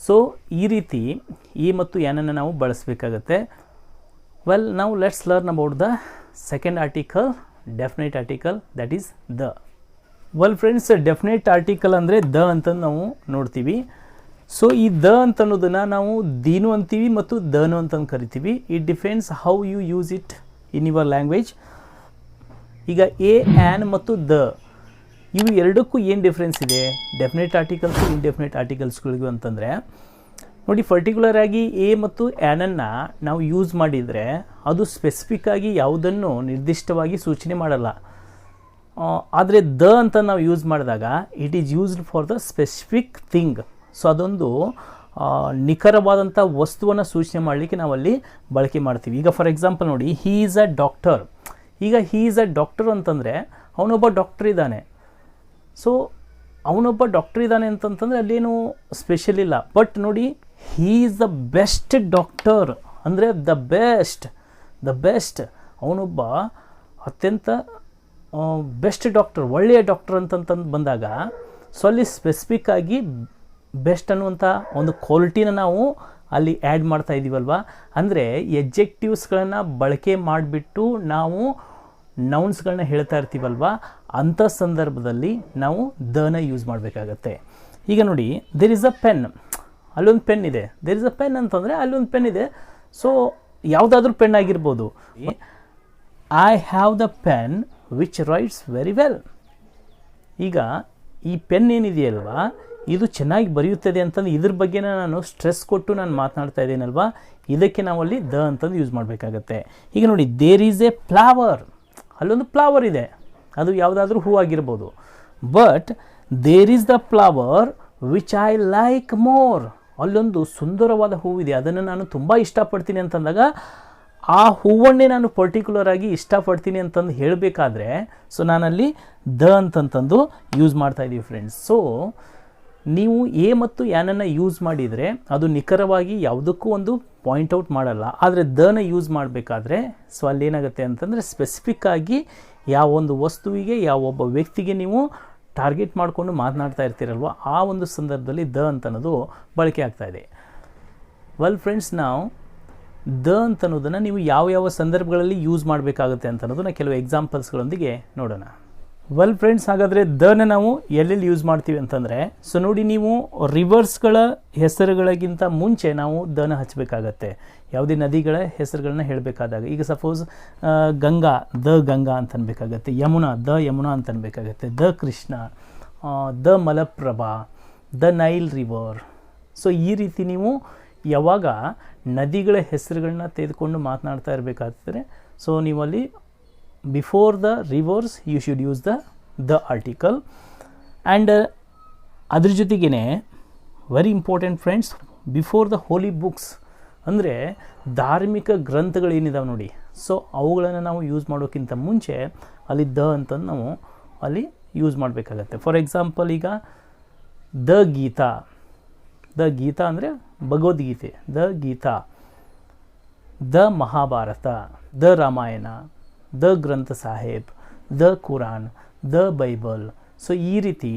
ಸೊ ಈ ರೀತಿ ಈ ಮತ್ತು ಯಾನನ್ನು ನಾವು ಬಳಸಬೇಕಾಗತ್ತೆ. ವೆಲ್, ನಾವು let's learn about the second article definite article, that is the. Well friends, definite article ಅಂದರೆ ದ ಅಂತ ನಾವು ನೋಡ್ತೀವಿ. ಸೊ ಈ ದ ಅಂತ ಅನ್ನೋದನ್ನು ನಾವು ದೀನು ಅಂತೀವಿ ಮತ್ತು ದನು ಅಂತಂದು ಕರಿತೀವಿ. It depends how you use it in your language. ಈಗ ಎ, ಆ್ಯನ್ ಮತ್ತು ದ ಇವು ಎರಡಕ್ಕೂ ಏನು ಡಿಫ್ರೆನ್ಸ್ ಇದೆ ಡೆಫಿನೆಟ್ ಆರ್ಟಿಕಲ್ಸು ಇಂಡೆಫಿನೆಟ್ ಆರ್ಟಿಕಲ್ಸ್ಗಳಿಗೂ ಅಂತಂದರೆ, ನೋಡಿ ಪರ್ಟಿಕ್ಯುಲರ್ ಆಗಿ ಎ ಮತ್ತು ಆ್ಯನನ್ನು ನಾವು ಯೂಸ್ ಮಾಡಿದರೆ ಅದು ಸ್ಪೆಸಿಫಿಕ್ ಆಗಿ ಯಾವುದನ್ನು ನಿರ್ದಿಷ್ಟವಾಗಿ ಸೂಚನೆ ಮಾಡಲ್ಲ. ಆದರೆ ದ ಅಂತ ನಾವು ಯೂಸ್ ಮಾಡಿದಾಗ it is used for the specific thing. So ಅದೊಂದು ನಿಖರವಾದಂಥ ವಸ್ತುವನ್ನು ಸೂಚನೆ ಮಾಡಲಿಕ್ಕೆ ನಾವಲ್ಲಿ ಬಳಕೆ ಮಾಡ್ತೀವಿ. ಈಗ ಫಾರ್ ಎಕ್ಸಾಂಪಲ್ ನೋಡಿ, ಹೀ ಈಸ್ ಅ ಡಾಕ್ಟರ್. ಈಗ ಹೀ ಈಸ್ ಅ ಡಾಕ್ಟರ್ ಅಂತಂದರೆ ಅವನೊಬ್ಬ ಡಾಕ್ಟರ್ ಇದ್ದಾನೆ. ಸೊ ಅವನೊಬ್ಬ ಡಾಕ್ಟರ್ ಇದ್ದಾನೆ ಅಂತಂತಂದರೆ ಅಲ್ಲೇನು ಸ್ಪೆಷಲ್ ಇಲ್ಲ. ಬಟ್ ನೋಡಿ, he is the best doctor ಅಂದರೆ ದ ಬೆಸ್ಟ್ ಅವನೊಬ್ಬ ಅತ್ಯಂತ ಬೆಸ್ಟ್ ಡಾಕ್ಟರ್, ಒಳ್ಳೆಯ ಡಾಕ್ಟರ್ ಅಂತಂತಂದು ಬಂದಾಗ ಸೊ ಅಲ್ಲಿ ಸ್ಪೆಸಿಫಿಕ್ ಆಗಿ ಬೆಸ್ಟ್ ಅನ್ನುವಂಥ ಒಂದು ಕ್ವಾಲಿಟಿನ ನಾವು ಅಲ್ಲಿ ಆ್ಯಡ್ ಮಾಡ್ತಾ ಇದ್ದೀವಲ್ವ. ಅಂದರೆ ಎಡ್ಜೆಕ್ಟಿವ್ಸ್ಗಳನ್ನು ಬಳಕೆ ಮಾಡಿಬಿಟ್ಟು ನಾವು ನೌನ್ಸ್ಗಳನ್ನ ಹೇಳ್ತಾ ಇರ್ತೀವಲ್ವ, ಅಂಥ ಸಂದರ್ಭದಲ್ಲಿ ನಾವು ದನ ಯೂಸ್ ಮಾಡಬೇಕಾಗತ್ತೆ. ಈಗ ನೋಡಿ, ದೇರ್ ಇಸ್ ಅ ಪೆನ್, ಅಲ್ಲೊಂದು ಪೆನ್ ಇದೆ. ದೇರ್ ಇಸ್ ಅ ಪೆನ್ ಅಂತಂದರೆ ಅಲ್ಲೊಂದು ಪೆನ್ ಇದೆ. ಸೊ ಯಾವುದಾದ್ರೂ ಪೆನ್ ಆಗಿರ್ಬೋದು. I have the pen which rights very well. ಈಗ ಈ ಪೆನ್ ಏನಿದೆಯಲ್ವಾ, ಇದು ಚೆನ್ನಾಗಿ ಬರೆಯುತ್ತದೆ ಅಂತಂದು ಇದ್ರ ಬಗ್ಗೆ ನಾನು ಸ್ಟ್ರೆಸ್ ಕೊಟ್ಟು ನಾನು ಮಾತನಾಡ್ತಾ ಇದ್ದೀನಲ್ವಾ, ಇದಕ್ಕೆ ನಾವಲ್ಲಿ ದ ಅಂತಂದು ಯೂಸ್ ಮಾಡಬೇಕಾಗತ್ತೆ. ಈಗ ನೋಡಿ, ದೇರ್ ಈಸ್ ಎ ಫ್ಲವರ್, ಅಲ್ಲೊಂದು ಫ್ಲವರ್ ಇದೆ, ಅದು ಯಾವುದಾದ್ರೂ ಹೂ ಆಗಿರ್ಬೋದು. But there is the flower which I like more, ಅಲ್ಲೊಂದು ಸುಂದರವಾದ ಹೂವಿದೆ, ಅದನ್ನು ನಾನು ತುಂಬ ಇಷ್ಟಪಡ್ತೀನಿ ಅಂತಂದಾಗ ಆ ಹೂವನ್ನೇ ನಾನು ಪರ್ಟಿಕ್ಯುಲರ್ ಆಗಿ ಇಷ್ಟಪಡ್ತೀನಿ ಅಂತಂದು ಹೇಳಬೇಕಾದ್ರೆ ಸೊ ನಾನಲ್ಲಿ ದ ಅಂತಂತಂದು ಯೂಸ್ ಮಾಡ್ತಾ ಇದ್ದೀವಿ ಫ್ರೆಂಡ್ಸ್. ಸೊ ನೀವು ಎ ಮತ್ತು ಆ್ಯನನ್ನು ಯೂಸ್ ಮಾಡಿದರೆ ಅದು ನಿಖರವಾಗಿ ಯಾವುದಕ್ಕೂ ಒಂದು ಪಾಯಿಂಟ್ಔಟ್ ಮಾಡಲ್ಲ. ಆದರೆ ದನ ಯೂಸ್ ಮಾಡಬೇಕಾದ್ರೆ ಸೊ ಅಲ್ಲೇನಾಗುತ್ತೆ ಅಂತಂದರೆ ಸ್ಪೆಸಿಫಿಕ್ ಆಗಿ ಯಾವೊಂದು ವಸ್ತುವಿಗೆ ಯಾವೊಬ್ಬ ವ್ಯಕ್ತಿಗೆ ನೀವು ಟಾರ್ಗೆಟ್ ಮಾಡಿಕೊಂಡು ಮಾತನಾಡ್ತಾ ಇರ್ತೀರಲ್ವ, ಆ ಒಂದು ಸಂದರ್ಭದಲ್ಲಿ ದ ಅಂತ ಅನ್ನೋದು ಬಳಕೆ ಆಗ್ತಾ ಇದೆ. ವೆಲ್ ಫ್ರೆಂಡ್ಸ್, ನಾವು ದ ಅಂತ ಅನ್ನೋದನ್ನು ನೀವು ಯಾವ ಸಂದರ್ಭಗಳಲ್ಲಿ ಯೂಸ್ ಮಾಡಬೇಕಾಗುತ್ತೆ ಅಂತ ಅನ್ನೋದನ್ನ ಕೆಲವು ಎಕ್ಸಾಂಪಲ್ಸ್ಗಳೊಂದಿಗೆ ನೋಡೋಣ. ವೆಲ್ ಫ್ರೆಂಡ್ಸ್, ಹಾಗಾದರೆ ದನ ನಾವು ಎಲ್ಲೆಲ್ಲಿ ಯೂಸ್ ಮಾಡ್ತೀವಿ ಅಂತಂದರೆ, ಸೊ ನೋಡಿ, ನೀವು ರಿವರ್ಸ್ಗಳ ಹೆಸರುಗಳಿಗಿಂತ ಮುಂಚೆ ನಾವು ದನ ಹಚ್ಚಬೇಕಾಗತ್ತೆ. ಯಾವುದೇ ನದಿಗಳ ಹೆಸರುಗಳನ್ನ ಹೇಳಬೇಕಾದಾಗ, ಈಗ ಸಪೋಸ್ ಗಂಗಾ, ದ ಗಂಗಾ ಅಂತ ಅನ್ಬೇಕಾಗತ್ತೆ. ಯಮುನಾ, ದ ಯಮುನಾ ಅಂತ ಅನ್ಬೇಕಾಗತ್ತೆ. The Krishna, the Malaprabha, the Nile river. So ಈ ರೀತಿ ನೀವು ಯಾವಾಗ ನದಿಗಳ ಹೆಸರುಗಳನ್ನ ತೆಗೆದುಕೊಂಡು ಮಾತನಾಡ್ತಾ ಇರಬೇಕಾಗ್ತದೆ, ಸೊ ನೀವಲ್ಲಿ before the rivers you should use the article. And ಅದ್ರ ಜೊತೆಗೇ very important friends, before the holy books ಅಂದರೆ ಧಾರ್ಮಿಕ ಗ್ರಂಥಗಳೇನಿದಾವೆ ನೋಡಿ, ಸೊ ಅವುಗಳನ್ನು ನಾವು ಯೂಸ್ ಮಾಡೋಕ್ಕಿಂತ ಮುಂಚೆ ಅಲ್ಲಿ ದ ಅಂತಂದು ನಾವು ಅಲ್ಲಿ ಯೂಸ್ ಮಾಡಬೇಕಾಗತ್ತೆ. ಫಾರ್ ಎಕ್ಸಾಂಪಲ್, ಈಗ ದ ಗೀತಾ, ದ ಗೀತಾ ಅಂದರೆ ಭಗವದ್ಗೀತೆ, the Gita, the Mahabharata, the Ramayana, the Granth Sahib, the Quran, the Bible. So ಈ ರೀತಿ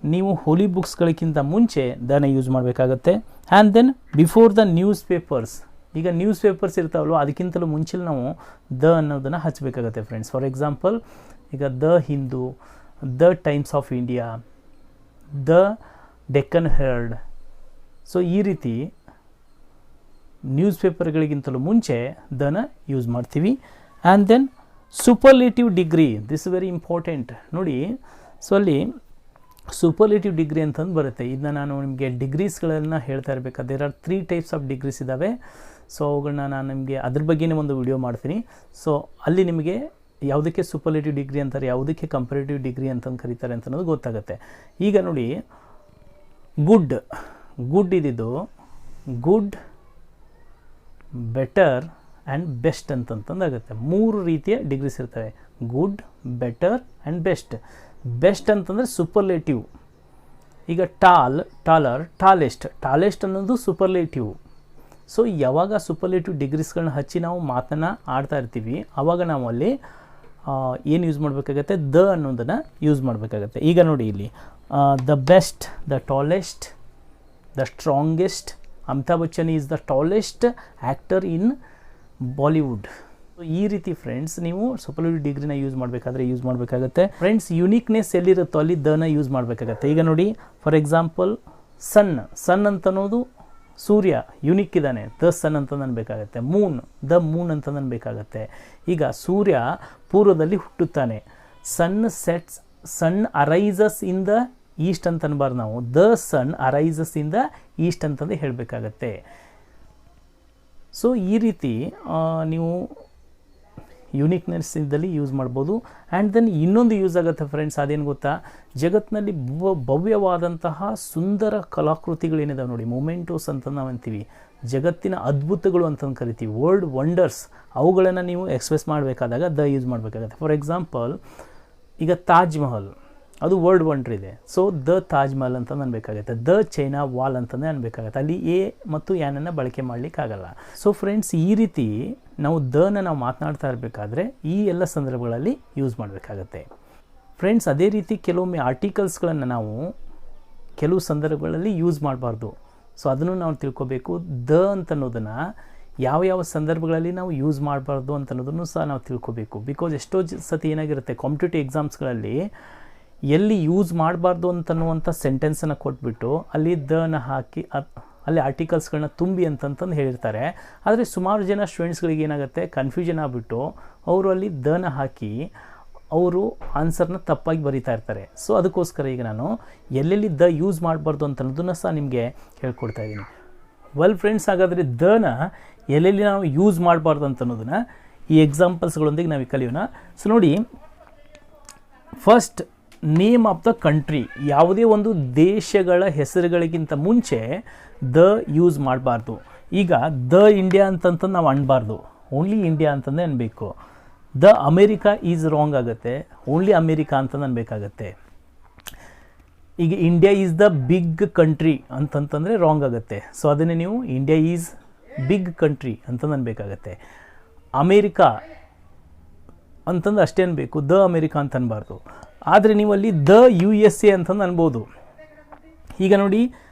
ನೀವು ಹೋಲಿ ಬುಕ್ಸ್ಗಳಿಗಿಂತ ಮುಂಚೆ ದನ ಯೂಸ್ ಮಾಡಬೇಕಾಗತ್ತೆ. And then before the newspapers, ಈಗ ನ್ಯೂಸ್ ಪೇಪರ್ಸ್ ಇರ್ತಾವಲ್ವ, ಅದಕ್ಕಿಂತಲೂ ಮುಂಚೆ ನಾವು ದ ಅನ್ನೋದನ್ನು ಹಚ್ಚಬೇಕಾಗತ್ತೆ ಫ್ರೆಂಡ್ಸ್. ಫಾರ್ ಎಕ್ಸಾಂಪಲ್, ಈಗ the Hindu, the Times of India, the Deccan Herald. So ಈ ರೀತಿ ನ್ಯೂಸ್ ಪೇಪರ್ಗಳಿಗಿಂತಲೂ ಮುಂಚೆ ದನ ಯೂಸ್ ಮಾಡ್ತೀವಿ. And then superlative degree, this very important. ನೋಡಿ, ಸೊ ಅಲ್ಲಿ ಸೂಪರ್ಲೇಟಿವ್ ಡಿಗ್ರಿ ಅಂತಂದು ಬರುತ್ತೆ. ಇದನ್ನ ನಾನು ನಿಮಗೆ ಡಿಗ್ರೀಸ್ಗಳನ್ನು ಹೇಳ್ತಾ ಇರಬೇಕಾದ್ರೆ there are 3 types of degrees ಇದ್ದಾವೆ. ಸೊ ಅವುಗಳನ್ನ ನಾನು ನಿಮಗೆ ಅದ್ರ ಬಗ್ಗೆನೇ ಒಂದು ವಿಡಿಯೋ ಮಾಡ್ತೀನಿ. ಸೊ ಅಲ್ಲಿ ನಿಮಗೆ ಯಾವುದಕ್ಕೆ ಸೂಪರ್ಲೇಟಿವ್ ಡಿಗ್ರಿ ಅಂತಾರೆ, ಯಾವುದಕ್ಕೆ ಕಂಪೇರೇಟಿವ್ ಡಿಗ್ರಿ ಅಂತಂದು ಕರೀತಾರೆ ಅಂತ ಅನ್ನೋದು ಗೊತ್ತಾಗುತ್ತೆ. ಈಗ ನೋಡಿ, ಗುಡ್ ಇದ್ದಿದ್ದು ಗುಡ್, ಬೆಟರ್ ಆ್ಯಂಡ್ ಬೆಸ್ಟ್ ಅಂತಂದಾಗುತ್ತೆ. 3 ರೀತಿಯ ಡಿಗ್ರೀಸ್ ಇರ್ತವೆ, good, better and best. Best ಅಂತಂದರೆ ಸೂಪರ್ಲೇಟಿವ್. ಈಗ ಟಾಲರ್, ಟಾಲೆಸ್ಟ್ ಅನ್ನೋದು ಸೂಪರ್ಲೇಟಿವ್. ಸೊ ಯಾವಾಗ ಸೂಪರ್ಲೇಟಿವ್ ಡಿಗ್ರೀಸ್ಗಳನ್ನ ಹಚ್ಚಿ ನಾವು ಮಾತನ್ನು ಆಡ್ತಾ ಇರ್ತೀವಿ, ಆವಾಗ ನಾವು ಅಲ್ಲಿ ಏನು ಯೂಸ್ ಮಾಡಬೇಕಾಗತ್ತೆ, ದ ಅನ್ನೋದನ್ನು ಯೂಸ್ ಮಾಡಬೇಕಾಗತ್ತೆ. ಈಗ ನೋಡಿ, ಇಲ್ಲಿ the best, the tallest, the strongest. Amitabh Bachchan is the tallest actor in Bollywood. ಈ ರೀತಿ ಫ್ರೆಂಡ್ಸ್ ನೀವು ಸೂಪರ್ಲೇಟಿವ್ ಡಿಗ್ರಿನ ಯೂಸ್ ಮಾಡಬೇಕಾಗುತ್ತೆ ಫ್ರೆಂಡ್ಸ್. ಯುನಿಕ್ನೆಸ್ ಎಲ್ಲಿರುತ್ತೋ ಅಲ್ಲಿ ದನ ಯೂಸ್ ಮಾಡಬೇಕಾಗತ್ತೆ. ಈಗ ನೋಡಿ ಫಾರ್ ಎಕ್ಸಾಂಪಲ್ ಸನ್ ಅಂತ ಅನ್ನೋದು ಸೂರ್ಯ ಯುನಿಕ್ ಇದ್ದಾನೆ, ದ ಸನ್ ಅಂತ ಅನ್ಬೇಕಾಗತ್ತೆ. ದ ಮೂನ್ ಅಂತ ಅನ್ಬೇಕಾಗತ್ತೆ. ಈಗ ಸೂರ್ಯ ಪೂರ್ವದಲ್ಲಿ ಹುಟ್ಟುತ್ತಾನೆ, sun arises in the east ಅಂತ ಅನ್ಬಾರ್ದು ನಾವು, the sun arises in the east ಅಂತಂದು ಹೇಳಬೇಕಾಗತ್ತೆ. ಸೊ ಈ ರೀತಿ ನೀವು ಯುನಿಕ್ನೆಸ್ ಇದ್ದಲ್ಲಿ ಯೂಸ್ ಮಾಡ್ಬೋದು. ಆ್ಯಂಡ್ ದೆನ್ ಇನ್ನೊಂದು ಯೂಸ್ ಆಗುತ್ತೆ ಫ್ರೆಂಡ್ಸ್, ಅದೇನು ಗೊತ್ತಾ, ಜಗತ್ತಿನಲ್ಲಿ ಭವ್ಯವಾದಂತಹ ಸುಂದರ ಕಲಾಕೃತಿಗಳೇನಿದಾವೆ ನೋಡಿ, ಮೊಮೆಂಟೋಸ್ ಅಂತ ನಾವು ಅಂತೀವಿ, ಜಗತ್ತಿನ ಅದ್ಭುತಗಳು ಅಂತಂದು ಕರಿತೀವಿ, ವರ್ಲ್ಡ್ ವಂಡರ್ಸ್, ಅವುಗಳನ್ನು ನೀವು ಎಕ್ಸ್ಪ್ರೆಸ್ ಮಾಡಬೇಕಾದಾಗ ದ ಯೂಸ್ ಮಾಡಬೇಕಾಗತ್ತೆ. ಫಾರ್ ಎಕ್ಸಾಂಪಲ್ ಈಗ ತಾಜ್ ಮಹಲ್ ಅದು ವರ್ಲ್ಡ್ ವಂಡರ್ ಇದೆ, ಸೊ ದ ತಾಜ್ ಮಹಲ್ ಅಂತ ಅನ್ಬೇಕಾಗುತ್ತೆ, ದ ಚೈನಾ ವಾಲ್ ಅಂತಂದೇ ಅನ್ಬೇಕಾಗತ್ತೆ. ಅಲ್ಲಿ ಎ ಮತ್ತು ಯಾನನ್ನು ಬಳಕೆ ಮಾಡಲಿಕ್ಕಾಗಲ್ಲ. ಸೊ ಫ್ರೆಂಡ್ಸ್ ಈ ರೀತಿ ನಾವು ನಾವು ಮಾತನಾಡ್ತಾ ಇರಬೇಕಾದ್ರೆ ಈ ಎಲ್ಲ ಸಂದರ್ಭಗಳಲ್ಲಿ ಯೂಸ್ ಮಾಡಬೇಕಾಗತ್ತೆ ಫ್ರೆಂಡ್ಸ್. ಅದೇ ರೀತಿ ಕೆಲವೊಮ್ಮೆ ಆರ್ಟಿಕಲ್ಸ್ಗಳನ್ನು ನಾವು ಕೆಲವು ಸಂದರ್ಭಗಳಲ್ಲಿ ಯೂಸ್ ಮಾಡಬಾರ್ದು. ಸೊ ಅದನ್ನು ನಾವು ತಿಳ್ಕೊಬೇಕು. ಅಂತ ಅನ್ನೋದನ್ನು ಯಾವ ಸಂದರ್ಭಗಳಲ್ಲಿ ನಾವು ಯೂಸ್ ಮಾಡಬಾರ್ದು ಅಂತ ಅನ್ನೋದನ್ನು ಸಹ ನಾವು ತಿಳ್ಕೊಬೇಕು. ಬಿಕಾಸ್ ಎಷ್ಟೋ ಸತಿ ಏನಾಗಿರುತ್ತೆ, ಕಾಂಪಿಟೇಟಿವ್ ಎಕ್ಸಾಮ್ಸ್ಗಳಲ್ಲಿ ಎಲ್ಲಿ ಯೂಸ್ ಮಾಡಬಾರ್ದು ಅಂತನ್ನುವಂಥ ಸೆಂಟೆನ್ಸನ್ನು ಕೊಟ್ಬಿಟ್ಟು ಅಲ್ಲಿ ದನ ಹಾಕಿ ಅಲ್ಲಿ ಆರ್ಟಿಕಲ್ಸ್ಗಳನ್ನ ತುಂಬಿ ಅಂತಂತಂದು ಹೇಳಿರ್ತಾರೆ. ಆದರೆ ಸುಮಾರು ಜನ ಸ್ಟೂಡೆಂಟ್ಸ್ಗಳಿಗೆ ಏನಾಗುತ್ತೆ, ಕನ್ಫ್ಯೂಷನ್ ಆಗಿಬಿಟ್ಟು ಅವರು ಅಲ್ಲಿ ದನ ಹಾಕಿ ಅವರು ಆನ್ಸರ್ನ ತಪ್ಪಾಗಿ ಬರೀತಾ ಇರ್ತಾರೆ. ಸೊ ಅದಕ್ಕೋಸ್ಕರ ಈಗ ನಾನು ಎಲ್ಲೆಲ್ಲಿ ದ ಯೂಸ್ ಮಾಡಬಾರ್ದು ಅಂತ ಅನ್ನೋದನ್ನು ಸಹ ನಿಮಗೆ ಹೇಳ್ಕೊಡ್ತಾ ಇದ್ದೀನಿ. ವೆಲ್ ಫ್ರೆಂಡ್ಸ್, ಹಾಗಾದರೆ ದನ ಎಲ್ಲೆಲ್ಲಿ ನಾವು ಯೂಸ್ ಮಾಡಬಾರ್ದು ಅಂತ ಅನ್ನೋದನ್ನು ಈ ಎಕ್ಸಾಂಪಲ್ಸ್ಗಳೊಂದಿಗೆ ನಾವು ಕಲಿಯೋಣ. ಸೊ ನೋಡಿ, first name of the country, ಯಾವುದೇ ಒಂದು ದೇಶಗಳ ಹೆಸರುಗಳಿಗಿಂತ ಮುಂಚೆ ದ ಯೂಸ್ ಮಾಡಬಾರ್ದು. ಈಗ ದ ಇಂಡಿಯಾ ಅಂತಂತ ನಾವು ಅನ್ಬಾರ್ದು, ಓನ್ಲಿ ಇಂಡಿಯಾ ಅಂತಂದೇ ಅನ್ಬೇಕು. ದ ಅಮೇರಿಕಾ ಈಸ್ ರಾಂಗ್ ಆಗುತ್ತೆ, ಓನ್ಲಿ ಅಮೇರಿಕಾ ಅಂತಂದು ಅನ್ಬೇಕಾಗತ್ತೆ. ಈಗ India is the big country ಅಂತಂತಂದರೆ ರಾಂಗ್ ಆಗುತ್ತೆ. ಸೊ ಅದನ್ನೇ ನೀವು ಇಂಡಿಯಾ ಈಸ್ ಬಿಗ್ ಕಂಟ್ರಿ ಅಂತಂದು ಅನ್ಬೇಕಾಗತ್ತೆ. ಅಮೇರಿಕಾ ಅಂತಂದು ಅಷ್ಟೇ ಅನ್ಬೇಕು, ದ ಅಮೇರಿಕಾ ಅಂತ ಅನ್ಬಾರ್ದು. ಆದರೆ ನೀವು ಅಲ್ಲಿ ದ USA ಅಂತಂದು ಅನ್ಬೋದು. ಈಗ ನೋಡಿ,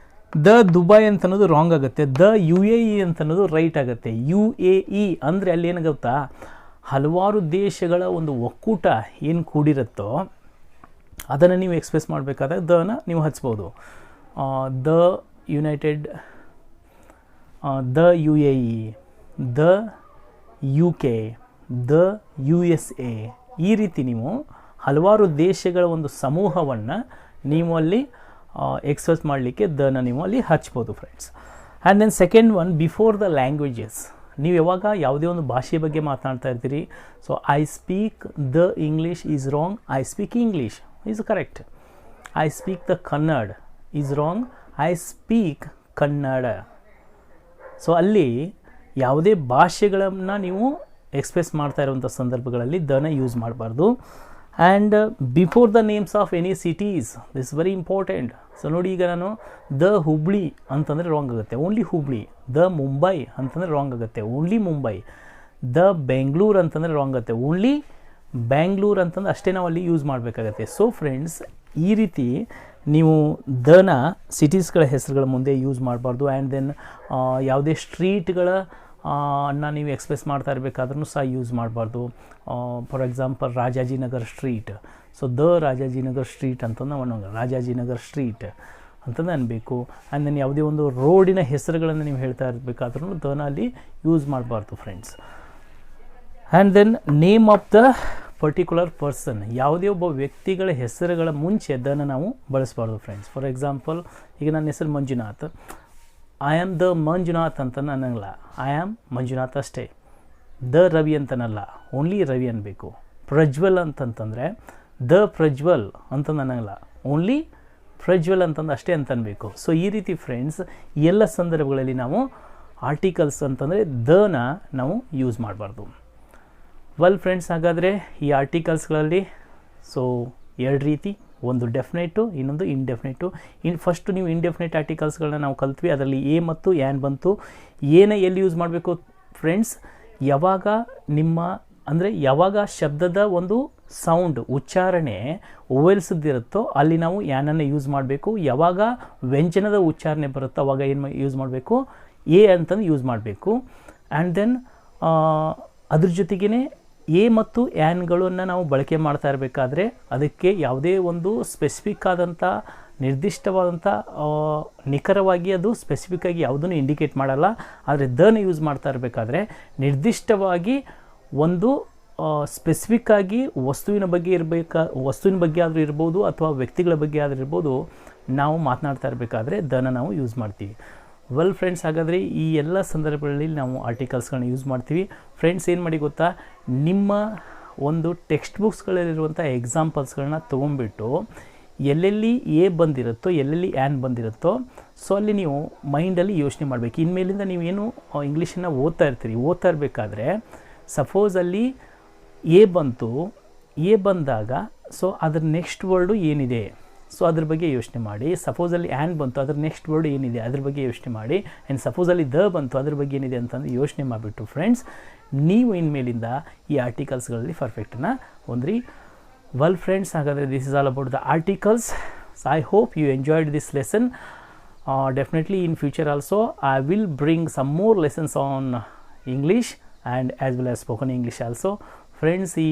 ದ ದುಬೈ ಅಂತ ಅನ್ನೋದು ರಾಂಗ್ ಆಗುತ್ತೆ, ದ UAE ಅಂತ ಅನ್ನೋದು ರೈಟ್ ಆಗುತ್ತೆ. UAE ಅಂದರೆ ಅಲ್ಲಿ ಏನಾಗುತ್ತಾ, ಹಲವಾರು ದೇಶಗಳ ಒಂದು ಒಕ್ಕೂಟ ಏನು ಕೂಡಿರುತ್ತೋ ಅದನ್ನು ನೀವು ಎಕ್ಸ್ಪ್ರೆಸ್ ಮಾಡಬೇಕಾದಾಗ ದನ ನೀವು ಹಚ್ಬೋದು. The United, the UAE, the UK, the USA, ಈ ರೀತಿ ನೀವು ಹಲವಾರು ದೇಶಗಳ ಒಂದು ಸಮೂಹವನ್ನು ನೀವು ಅಲ್ಲಿ ಎಕ್ಸ್ಪ್ರೆಸ್ ಮಾಡಲಿಕ್ಕೆ ದನ ನೀವು ಅಲ್ಲಿ ಹಚ್ಬೋದು friends. And then second one, before the languages. ನೀವು ಯಾವಾಗ ಯಾವುದೇ ಒಂದು ಭಾಷೆ ಬಗ್ಗೆ ಮಾತನಾಡ್ತಾ ಇರ್ತೀರಿ, so I speak the English is wrong, I speak English is correct. I speak the Kannada is wrong, I speak Kannada. So ಅಲ್ಲಿ ಯಾವುದೇ ಭಾಷೆಗಳನ್ನು ನೀವು ಎಕ್ಸ್ಪ್ರೆಸ್ ಮಾಡ್ತಾ ಇರುವಂಥ ಸಂದರ್ಭಗಳಲ್ಲಿ ದನ ಯೂಸ್ ಮಾಡಬಾರ್ದು. And before the names of any cities, this very important. So ನೋಡಿ, ಈಗ ನಾನು ದ ಹುಬ್ಳಿ ಅಂತಂದರೆ ರಾಂಗ್ ಆಗುತ್ತೆ, ಓನ್ಲಿ ಹುಬ್ಳಿ. ದ ಮುಂಬೈ ಅಂತಂದರೆ ರಾಂಗ್ ಆಗುತ್ತೆ, ಓನ್ಲಿ ಮುಂಬೈ. ದ ಬೆಂಗಳೂರು ಅಂತಂದರೆ ರಾಂಗ್ ಆಗುತ್ತೆ, ಓನ್ಲಿ ಬ್ಯಾಂಗ್ಳೂರು ಅಂತಂದ್ರೆ ಅಷ್ಟೇ ನಾವು ಅಲ್ಲಿ ಯೂಸ್ ಮಾಡಬೇಕಾಗತ್ತೆ. ಸೊ ಫ್ರೆಂಡ್ಸ್, ಈ ರೀತಿ ನೀವು ದನ ಸಿಟೀಸ್ಗಳ ಹೆಸರುಗಳ ಮುಂದೆ ಯೂಸ್ ಮಾಡಬಾರ್ದು. ಆ್ಯಂಡ್ ದೆನ್ ಯಾವುದೇ ಸ್ಟ್ರೀಟ್ಗಳ ನೀವು ಎಕ್ಸ್ಪ್ರೆಸ್ ಮಾಡ್ತಾ ಇರಬೇಕಾದ್ರೂ ಸಹ ಯೂಸ್ ಮಾಡಬಾರ್ದು. For example Rajajinagar street, so the Rajajinagar street ಅಂತಂದು ನಾವು ರಾಜಾಜಿನಗರ್ ಸ್ಟ್ರೀಟ್ ಅಂತಂದು ಅನ್ಬೇಕು. ಆ್ಯಂಡ್ ದೆನ್ ಯಾವುದೇ ಒಂದು ರೋಡಿನ ಹೆಸರುಗಳನ್ನು ನೀವು ಹೇಳ್ತಾ ಇರಬೇಕಾದ್ರೂ ದನ ಅಲ್ಲಿ ಯೂಸ್ ಮಾಡಬಾರ್ದು friends. And then name of the particular person, ಯಾವುದೇ ಒಬ್ಬ ವ್ಯಕ್ತಿಗಳ ಹೆಸರುಗಳ ಮುಂಚೆ ದನ ನಾವು ಬಳಸಬಾರ್ದು ಫ್ರೆಂಡ್ಸ್. ಫಾರ್ ಎಕ್ಸಾಂಪಲ್, ಈಗ ನನ್ನ ಹೆಸರು Manjunath, I am the Manjunath ಅಂತ ಅನ್ನಂಗಿಲ್ಲ, ಐ ಆಮ್ ಮಂಜುನಾಥ್ ಅಷ್ಟೇ. ದ ರವಿ ಅಂತನಲ್ಲ, ಓನ್ಲಿ ರವಿ ಅನ್ಬೇಕು. ಪ್ರಜ್ವಲ್ ಅಂತಂತಂದರೆ ದ ಪ್ರಜ್ವಲ್ ಅಂತಂದು ಅನ್ನಂಗಿಲ್ಲ, ಓನ್ಲಿ ಪ್ರಜ್ವಲ್ ಅಂತಂದು ಅಷ್ಟೇ ಅಂತ ಅನ್ಬೇಕು. ಸೊ ಈ ರೀತಿ ಫ್ರೆಂಡ್ಸ್, ಎಲ್ಲ ಸಂದರ್ಭಗಳಲ್ಲಿ ನಾವು ಆರ್ಟಿಕಲ್ಸ್ ಅಂತಂದರೆ ದನ ನಾವು ಯೂಸ್ ಮಾಡಬಾರ್ದು. ವೆಲ್ ಫ್ರೆಂಡ್ಸ್, ಹಾಗಾದರೆ ಈ ಆರ್ಟಿಕಲ್ಸ್ಗಳಲ್ಲಿ ಸೊ ಎರಡು ರೀತಿ, ಒಂದು ಡೆಫಿನೆಟು, ಇನ್ನೊಂದು ಇಂಡೆಫಿನೆಟು. ಫಸ್ಟು ನೀವು ಇಂಡೆಫಿನೆಟ್ ಆರ್ಟಿಕಲ್ಸ್ಗಳನ್ನ ನಾವು ಕಲ್ತ್ವಿ, ಅದರಲ್ಲಿ ಎ ಮತ್ತು ಆ್ಯನ್ ಬಂತು. ಏನ ಎಲ್ಲಿ ಯೂಸ್ ಮಾಡಬೇಕು ಫ್ರೆಂಡ್ಸ್, ಯಾವಾಗ ನಿಮ್ಮ ಅಂದರೆ ಯಾವಾಗ ಶಬ್ದದ ಒಂದು ಸೌಂಡ್ ಉಚ್ಚಾರಣೆ ಓವೆಲ್ಸದಿರುತ್ತೋ ಅಲ್ಲಿ ನಾವು ಆ್ಯನನ್ನು ಯೂಸ್ ಮಾಡಬೇಕು. ಯಾವಾಗ ವ್ಯಂಜನದ ಉಚ್ಚಾರಣೆ ಬರುತ್ತೋ ಅವಾಗ ಏನು ಯೂಸ್ ಮಾಡಬೇಕು, ಎ ಅಂತಂದು ಯೂಸ್ ಮಾಡಬೇಕು. ಆ್ಯಂಡ್ ದೆನ್ ಅದ್ರ ಜೊತೆಗೇ ಎ ಮತ್ತು ಆ್ಯನ್ಗಳನ್ನು ನಾವು ಬಳಕೆ ಮಾಡ್ತಾ ಇರಬೇಕಾದ್ರೆ ಅದಕ್ಕೆ ಯಾವುದೇ ಒಂದು ಸ್ಪೆಸಿಫಿಕ್ ಆದಂಥ ನಿರ್ದಿಷ್ಟವಾದಂಥ ನಿಖರವಾಗಿ ಅದು ಸ್ಪೆಸಿಫಿಕ್ಕಾಗಿ ಯಾವುದನ್ನು ಇಂಡಿಕೇಟ್ ಮಾಡಲ್ಲ. ಆದರೆ ದನ ಯೂಸ್ ಮಾಡ್ತಾ ಇರಬೇಕಾದ್ರೆ ನಿರ್ದಿಷ್ಟವಾಗಿ ಒಂದು ಸ್ಪೆಸಿಫಿಕ್ಕಾಗಿ ವಸ್ತುವಿನ ಬಗ್ಗೆ ಆದರೂ ಇರ್ಬೋದು ಅಥವಾ ವ್ಯಕ್ತಿಗಳ ಬಗ್ಗೆ ಆದರೂ ಇರ್ಬೋದು, ನಾವು ಮಾತನಾಡ್ತಾ ಇರಬೇಕಾದ್ರೆ ದನ ನಾವು ಯೂಸ್ ಮಾಡ್ತೀವಿ. ವೆಲ್ ಫ್ರೆಂಡ್ಸ್, ಹಾಗಾದರೆ ಈ ಎಲ್ಲ ಸಂದರ್ಭಗಳಲ್ಲಿ ನಾವು ಆರ್ಟಿಕಲ್ಸ್ಗಳನ್ನ ಯೂಸ್ ಮಾಡ್ತೀವಿ. ಫ್ರೆಂಡ್ಸ್, ಏನು ಮಾಡಿ ಗೊತ್ತಾ, ನಿಮ್ಮ ಒಂದು ಟೆಕ್ಸ್ಟ್ ಬುಕ್ಸ್ಗಳಲ್ಲಿರುವಂಥ ಎಕ್ಸಾಂಪಲ್ಸ್ಗಳನ್ನ ತೊಗೊಂಡ್ಬಿಟ್ಟು ಎಲ್ಲೆಲ್ಲಿ ಎ ಬಂದಿರುತ್ತೋ, ಎಲ್ಲೆಲ್ಲಿ ಆ್ಯನ್ ಬಂದಿರುತ್ತೋ, ಸೊ ಅಲ್ಲಿ ನೀವು ಮೈಂಡಲ್ಲಿ ಯೋಚನೆ ಮಾಡಬೇಕು. ಇನ್ಮೇಲಿಂದ ನೀವೇನು ಇಂಗ್ಲೀಷನ್ನು ಓದ್ತಾ ಇರಬೇಕಾದ್ರೆ ಸಪೋಸ್ ಅಲ್ಲಿ ಎ ಬಂತು, ಎ ಬಂದಾಗ ಸೊ ಅದ್ರ ನೆಕ್ಸ್ಟ್ ವರ್ಡು ಏನಿದೆ, ಸೊ ಅದ್ರ ಬಗ್ಗೆ ಯೋಚನೆ ಮಾಡಿ. ಸಪೋಸಲ್ಲಿ ಆ್ಯನ್ ಬಂತು, ಅದ್ರ ನೆಕ್ಸ್ಟ್ ವರ್ಡ್ ಏನಿದೆ ಅದ್ರ ಬಗ್ಗೆ ಯೋಚನೆ ಮಾಡಿ. ಆ್ಯಂಡ್ ಸಪೋಸಲ್ಲಿ ದ ಬಂತು, ಅದ್ರ ಬಗ್ಗೆ ಏನಿದೆ ಅಂತಂದು ಯೋಚನೆ ಮಾಡಿಬಿಟ್ಟು ಫ್ರೆಂಡ್ಸ್, ನೀವು ಇನ್ಮೇಲಿಂದ ಈ ಆರ್ಟಿಕಲ್ಸ್ಗಳಲ್ಲಿ ಪರ್ಫೆಕ್ಟನ್ನು ಹೊಂದ್ರಿ. ವೆಲ್ ಫ್ರೆಂಡ್ಸ್, ಹಾಗಾದರೆ this is all about the articles. I hope you enjoyed this lesson. Definitely in future also I will bring some more lessons on English and as well as spoken English also. Friends, ಈ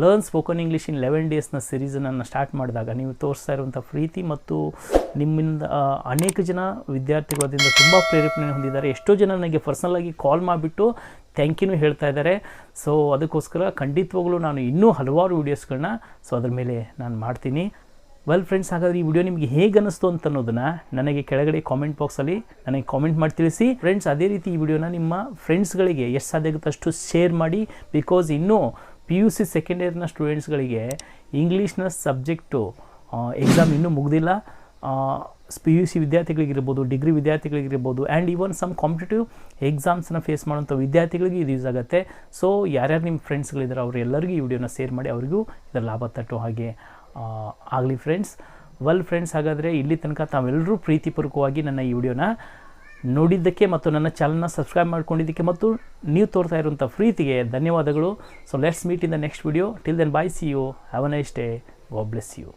learn spoken English in 11 ಡೇಸ್ನ ಸಿರೀಸನ್ನು start ಮಾಡಿದಾಗ ನೀವು ತೋರಿಸ್ತಾ ಇರುವಂಥ ಪ್ರೀತಿ ಮತ್ತು ನಿಮ್ಮಿಂದ ಅನೇಕ ಜನ ವಿದ್ಯಾರ್ಥಿಗಳು ಅದರಿಂದ ತುಂಬ ಪ್ರೇರೇಪಣೆ ಹೊಂದಿದ್ದಾರೆ. ಎಷ್ಟೋ ಜನ ನನಗೆ ಪರ್ಸನಲಾಗಿ ಕಾಲ್ ಮಾಡಿಬಿಟ್ಟು ಥ್ಯಾಂಕ್ ಯೂನು ಹೇಳ್ತಾ ಇದ್ದಾರೆ. ಸೊ ಅದಕ್ಕೋಸ್ಕರ ಖಂಡಿತವಾಗ್ಲೂ ನಾನು ಇನ್ನೂ ಹಲವಾರು ವೀಡಿಯೋಸ್ಗಳನ್ನ ಅದ್ರ ಮೇಲೆ ನಾನು ಮಾಡ್ತೀನಿ. ವೆಲ್ ಫ್ರೆಂಡ್ಸ್, ಹಾಗಾದರೆ ಈ ವಿಡಿಯೋ ನಿಮಗೆ ಹೇಗೆ ಅನ್ನಿಸ್ತು ಅಂತ ಅನ್ನೋದನ್ನು ನನಗೆ ಕೆಳಗಡೆ ಕಾಮೆಂಟ್ ಬಾಕ್ಸಲ್ಲಿ ನನಗೆ ಕಾಮೆಂಟ್ ಮಾಡಿ ತಿಳಿಸಿ. ಫ್ರೆಂಡ್ಸ್, ಅದೇ ರೀತಿ ಈ ವಿಡಿಯೋನ ನಿಮ್ಮ ಫ್ರೆಂಡ್ಸ್ಗಳಿಗೆ ಎಷ್ಟು ಸಾಧ್ಯ ಆಗುತ್ತೋ ಅಷ್ಟು ಶೇರ್ ಮಾಡಿ. ಬಿಕಾಸ್ ಇನ್ನೂ PUC ಸೆಕೆಂಡ್ ಇಯರ್ನ ಸ್ಟೂಡೆಂಟ್ಸ್ಗಳಿಗೆ ಇಂಗ್ಲೀಷ್ನ ಸಬ್ಜೆಕ್ಟು ಎಕ್ಸಾಮ್ ಇನ್ನೂ ಮುಗ್ದಿಲ್ಲ. PUC ವಿದ್ಯಾರ್ಥಿಗಳಿಗಿರ್ಬೋದು, ಡಿಗ್ರಿ ವಿದ್ಯಾರ್ಥಿಗಳಿಗಿರ್ಬೋದು, ಆ್ಯಂಡ್ ಈವನ್ ಸಮ್ ಕಾಂಪಿಟೇಟಿವ್ ಎಕ್ಸಾಮ್ಸನ್ನ ಫೇಸ್ ಮಾಡೋಂಥ ವಿದ್ಯಾರ್ಥಿಗಳಿಗೆ ಇದು ಯೂಸ್ ಆಗುತ್ತೆ. ಸೊ ಯಾರ್ಯಾರು ನಿಮ್ಮ ಫ್ರೆಂಡ್ಸ್ಗಳಿದ್ದಾರೆ ಅವರೆಲ್ಲರಿಗೂ ಈ ವಿಡಿಯೋನ ಶೇರ್ ಮಾಡಿ, ಅವರಿಗೂ ಇದರ ಲಾಭ ತಟ್ಟೋ ಹಾಗೆ ಆಗಲಿ ಫ್ರೆಂಡ್ಸ್. ವೆಲ್ ಫ್ರೆಂಡ್ಸ್, ಹಾಗಾದರೆ ಇಲ್ಲಿ ತನಕ ತಾವೆಲ್ಲರೂ ಪ್ರೀತಿಪೂರ್ವಕವಾಗಿ ನನ್ನ ಈ ವಿಡಿಯೋನ ನೋಡಿದ್ದಕ್ಕೆ ಮತ್ತು ನನ್ನ ಚಾನಲ್ನ ಸಬ್ಸ್ಕ್ರೈಬ್ ಮಾಡ್ಕೊಂಡಿದ್ದಕ್ಕೆ ಮತ್ತು ನೀವು ತೋರ್ತಾ ಇರುವಂಥ ಪ್ರೀತಿಗೆ ಧನ್ಯವಾದಗಳು. So let's meet in the next video. Till then, bye, see you, have a nice day, God bless you.